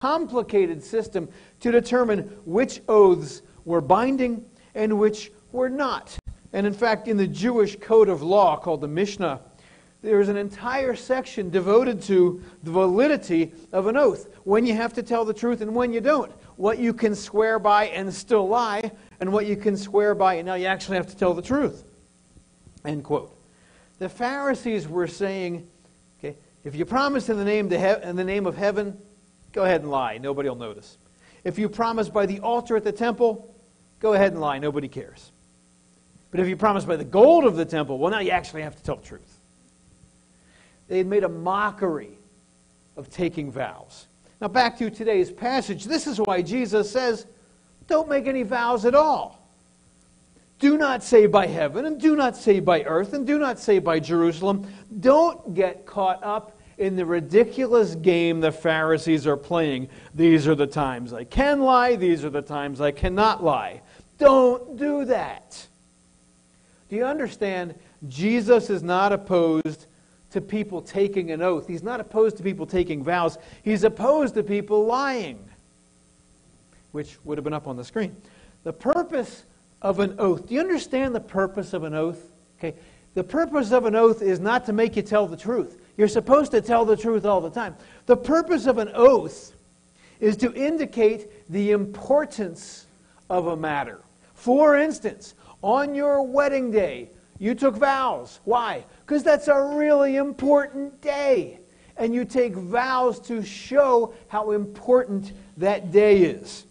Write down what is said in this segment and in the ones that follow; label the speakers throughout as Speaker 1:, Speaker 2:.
Speaker 1: complicated system to determine which oaths were binding and which were not. And in fact, in the Jewish code of law called the Mishnah, there is an entire section devoted to the validity of an oath. When you have to tell the truth and when you don't. What you can swear by and still lie, and what you can swear by and now you actually have to tell the truth. End quote. The Pharisees were saying, okay, if you promise in the name of heaven, go ahead and lie. Nobody will notice. If you promise by the altar at the temple, go ahead and lie. Nobody cares. But if you promise by the gold of the temple, well, now you actually have to tell the truth. They had made a mockery of taking vows. Now back to today's passage. This is why Jesus says, don't make any vows at all. Do not say by heaven, and do not say by earth, and do not say by Jerusalem. Don't get caught up in the ridiculous game the Pharisees are playing. These are the times I can lie, these are the times I cannot lie. Don't do that. Do you understand? Jesus is not opposed to people taking an oath. He's not opposed to people taking vows. He's opposed to people lying, which would have been up on the screen. The purpose of an oath. Do you understand the purpose of an oath? Okay. The purpose of an oath is not to make you tell the truth. You're supposed to tell the truth all the time. The purpose of an oath is to indicate the importance of a matter. For instance, on your wedding day, you took vows. Why? Because that's a really important day. And you take vows to show how important that day is.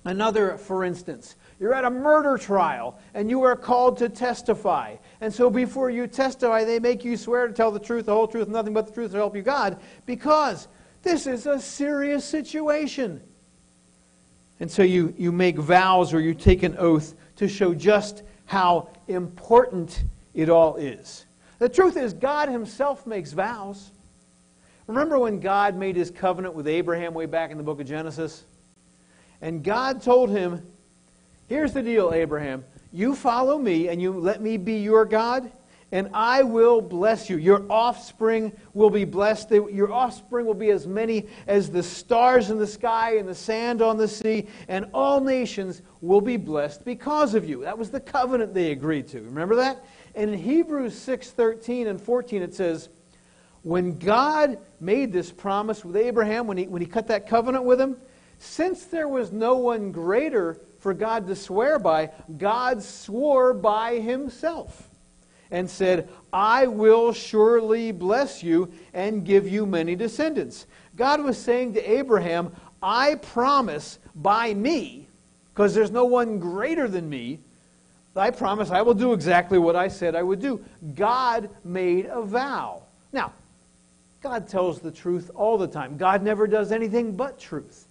Speaker 1: Another, for instance, you're at a murder trial and you are called to testify. And so before you testify, they make you swear to tell the truth, the whole truth, nothing but the truth to help you God, because this is a serious situation. And so you make vows or you take an oath to show just how important it all is. The truth is, God himself makes vows. Remember when God made his covenant with Abraham way back in the book of Genesis? And God told him, here's the deal, Abraham. You follow me and you let me be your God, and I will bless you. Your offspring will be blessed. Your offspring will be as many as the stars in the sky and the sand on the sea, and all nations will be blessed because of you. That was the covenant they agreed to. Remember that? And in Hebrews 6:13 and 14 it says, when God made this promise with Abraham, when he cut that covenant with him, since there was no one greater for God to swear by, God swore by himself and said, I will surely bless you and give you many descendants. God was saying to Abraham, I promise by me, because there's no one greater than me, I promise I will do exactly what I said I would do. God made a vow. Now, God tells the truth all the time. God never does anything but truth.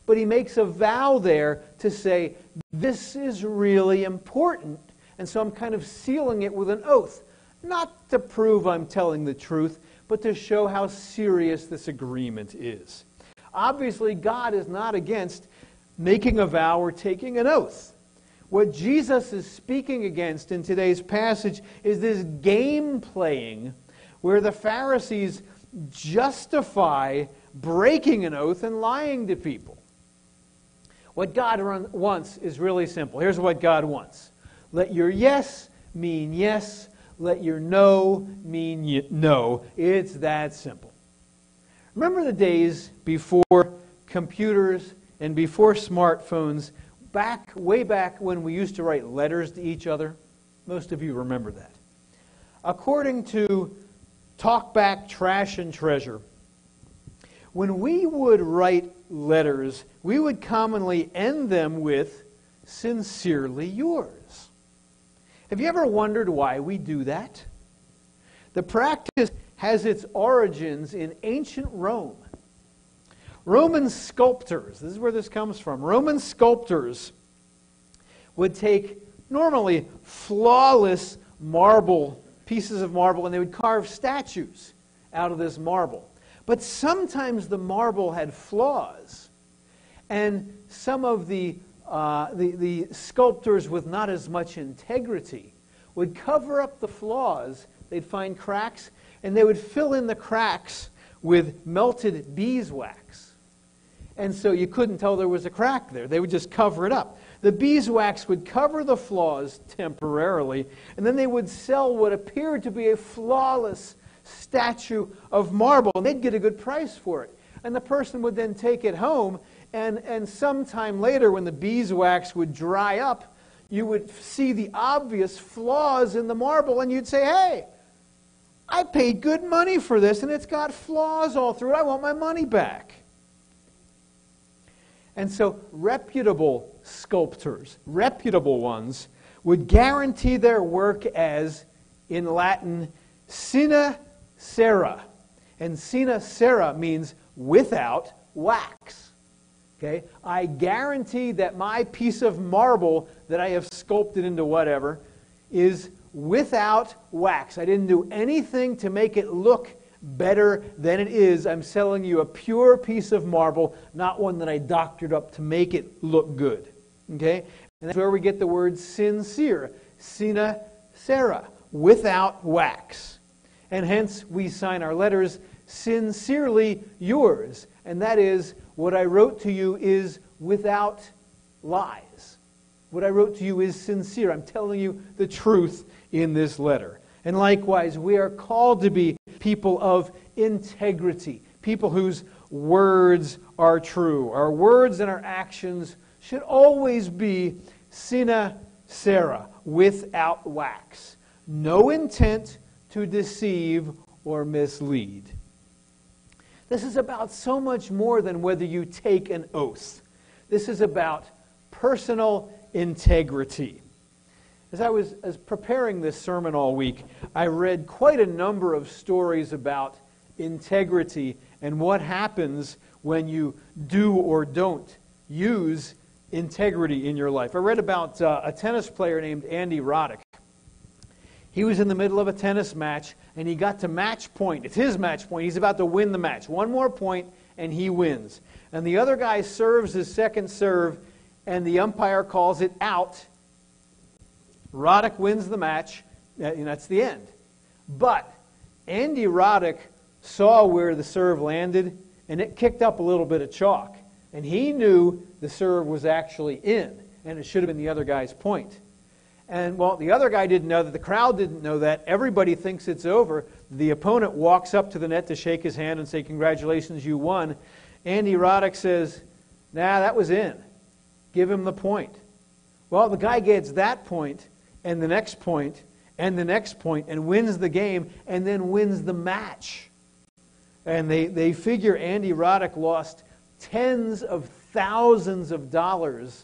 Speaker 1: But he makes a vow there to say, this is really important, and so I'm kind of sealing it with an oath. Not to prove I'm telling the truth, but to show how serious this agreement is. Obviously, God is not against making a vow or taking an oath. What Jesus is speaking against in today's passage is this game playing where the Pharisees justify breaking an oath and lying to people. What God wants is really simple. Here's what God wants. Let your yes mean yes. Let your no mean no. It's that simple. Remember the days before computers and before smartphones, way back when we used to write letters to each other? Most of you remember that. According to Talkback Trash and Treasure, when we would write letters, we would commonly end them with, sincerely yours. Have you ever wondered why we do that? The practice has its origins in ancient Rome. Roman sculptors, this is where this comes from, Roman sculptors would take normally flawless marble, pieces of marble, and they would carve statues out of this marble. But sometimes the marble had flaws, and some of the sculptors with not as much integrity would cover up the flaws. They'd find cracks, and they would fill in the cracks with melted beeswax. And so you couldn't tell there was a crack there. They would just cover it up. The beeswax would cover the flaws temporarily, and then they would sell what appeared to be a flawless statue of marble, and they'd get a good price for it. And the person would then take it home, and sometime later when the beeswax would dry up, you would see the obvious flaws in the marble, and you'd say, hey, I paid good money for this, and it's got flaws all through it. I want my money back. And so reputable sculptors, reputable ones, would guarantee their work as, in Latin, sine cera. And sine cera means without wax. Okay? I guarantee that my piece of marble that I have sculpted into whatever is without wax. I didn't do anything to make it look better than it is. I'm selling you a pure piece of marble, not one that I doctored up to make it look good. Okay? And that's where we get the word sincere, sine cera, without wax. And hence we sign our letters, sincerely yours. And that is, what I wrote to you is without lies. What I wrote to you is sincere. I'm telling you the truth in this letter. And likewise, we are called to be people of integrity, people whose words are true. Our words and our actions should always be sine cera, without wax. No intent to deceive or mislead. This is about so much more than whether you take an oath. This is about personal integrity. As I was preparing this sermon all week, I read quite a number of stories about integrity and what happens when you do or don't use integrity in your life. I read about a tennis player named Andy Roddick. He was in the middle of a tennis match, and he got to match point. It's his match point. He's about to win the match. One more point, and he wins. And the other guy serves his second serve, and the umpire calls it out. Roddick wins the match, and that's the end. But Andy Roddick saw where the serve landed, and it kicked up a little bit of chalk. And he knew the serve was actually in, and it should have been the other guy's point. And, well, the other guy didn't know that. The crowd didn't know that. Everybody thinks it's over. The opponent walks up to the net to shake his hand and say, congratulations, you won. Andy Roddick says, nah, that was in. Give him the point. Well, the guy gets that point, and the next point, and the next point, and wins the game, and then wins the match. And they figure Andy Roddick lost tens of thousands of dollars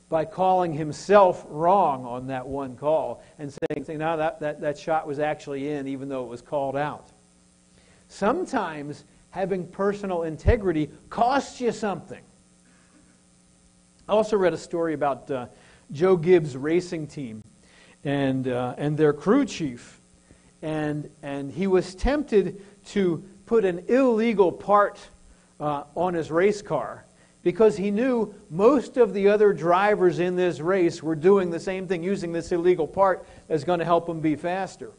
Speaker 1: by calling himself wrong on that one call and saying no, that shot was actually in, even though it was called out. Sometimes having personal integrity costs you something. I also read a story about Joe Gibbs' racing team and their crew chief, and he was tempted to put an illegal part on his race car, because he knew most of the other drivers in this race were doing the same thing, using this illegal part that's going to help them be faster.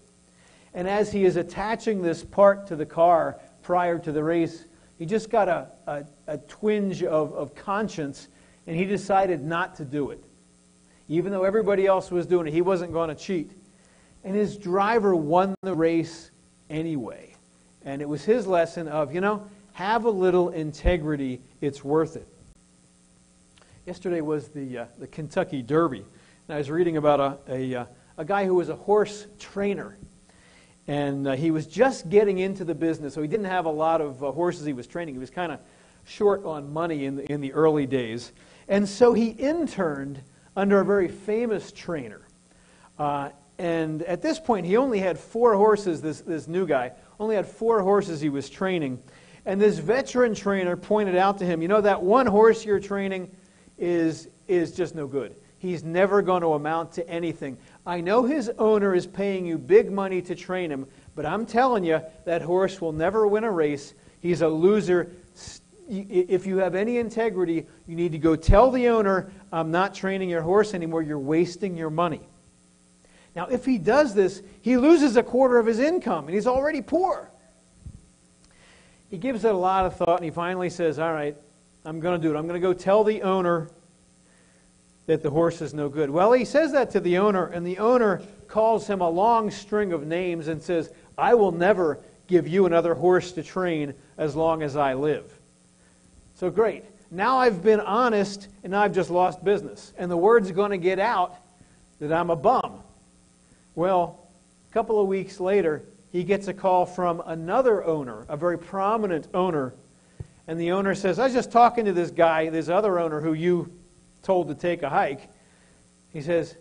Speaker 1: And as he is attaching this part to the car prior to the race, he just got a twinge of conscience, and he decided not to do it. Even though everybody else was doing it, he wasn't going to cheat. And his driver won the race anyway. And it was his lesson of, have a little integrity, it's worth it. Yesterday was the Kentucky Derby, and I was reading about a guy who was a horse trainer, and he was just getting into the business, so he didn't have a lot of horses he was training. He was kind of short on money in the early days, and so he interned under a very famous trainer. And at this point, he only had 4 horses. This new guy only had 4 horses he was training, and this veteran trainer pointed out to him, that one horse you're training is just no good. He's never going to amount to anything. I know his owner is paying you big money to train him, but I'm telling you, that horse will never win a race. He's a loser. If you have any integrity, you need to go tell the owner, I'm not training your horse anymore. You're wasting your money. Now, if he does this, he loses a quarter of his income, and he's already poor. He gives it a lot of thought, and he finally says, all right, I'm going to do it. I'm going to go tell the owner that the horse is no good. Well, he says that to the owner, and the owner calls him a long string of names and says, I will never give you another horse to train as long as I live. So great. Now I've been honest, and I've just lost business. And the word's going to get out that I'm a bum. Well, a couple of weeks later, he gets a call from another owner, a very prominent owner. And the owner says, I was just talking to this guy, this other owner who you told to take a hike. He says,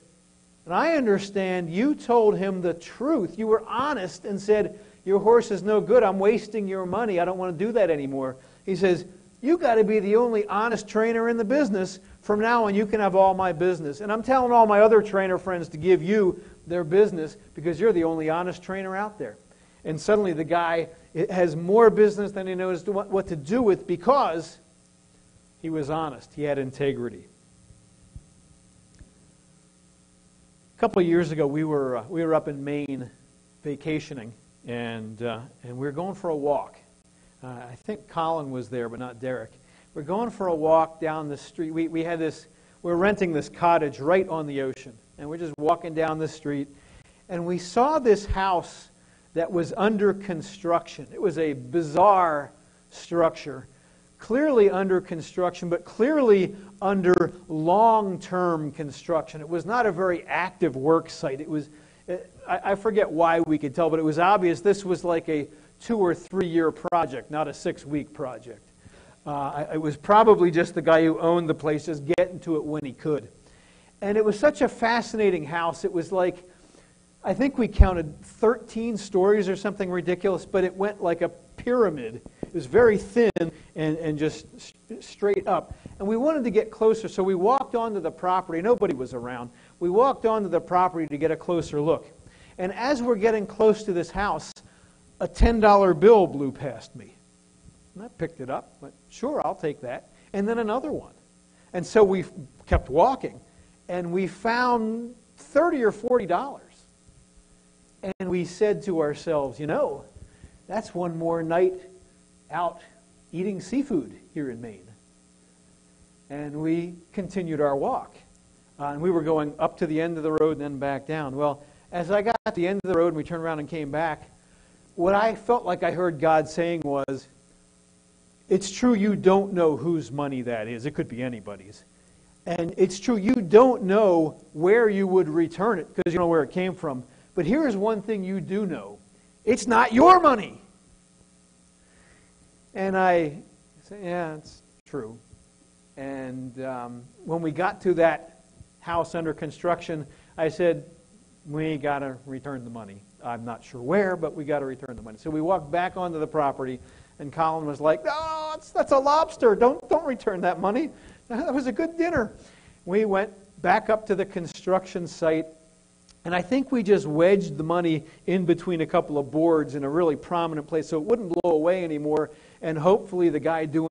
Speaker 1: and I understand you told him the truth. You were honest and said, your horse is no good. I'm wasting your money. I don't want to do that anymore. He says, you got to be the only honest trainer in the business. From now on, you can have all my business. And I'm telling all my other trainer friends to give you their business because you're the only honest trainer out there. And suddenly the guy has more business than he knows what to do with because he was honest. He had integrity. A couple of years ago, we were up in Maine vacationing, and we were going for a walk. I think Colin was there, but not Derek. We're going for a walk down the street. We're renting this cottage right on the ocean, and we're just walking down the street, and we saw this house that was under construction. It was a bizarre structure, clearly under construction, but clearly under long-term construction. It was not a very active work site. I forget why we could tell, but it was obvious this was like a 2 or 3 year project, not a 6-week project. It was probably just the guy who owned the place just getting to it when he could. And it was such a fascinating house. It was like, I think we counted 13 stories or something ridiculous, but it went like a pyramid. It was very thin and just straight up. And we wanted to get closer, so we walked onto the property. Nobody was around. We walked onto the property to get a closer look. And as we're getting close to this house, a $10 bill blew past me. And I picked it up. Went, sure, I'll take that. And then another one. And so we kept walking, and we found $30 or $40. And we said to ourselves, that's one more night out eating seafood here in Maine. And we continued our walk. And we were going up to the end of the road and then back down. Well, as I got to the end of the road and we turned around and came back, what I felt like I heard God saying was, it's true you don't know whose money that is. It could be anybody's. And it's true you don't know where you would return it because you don't know where it came from. But here's one thing you do know. It's not your money. And I said, yeah, it's true. And when we got to that house under construction, I said, we got to return the money. I'm not sure where, but we got to return the money. So we walked back onto the property, and Colin was like, oh, that's a lobster. Don't return that money. That was a good dinner. We went back up to the construction site, and I think we just wedged the money in between a couple of boards in a really prominent place so it wouldn't blow away anymore, and hopefully the guy doing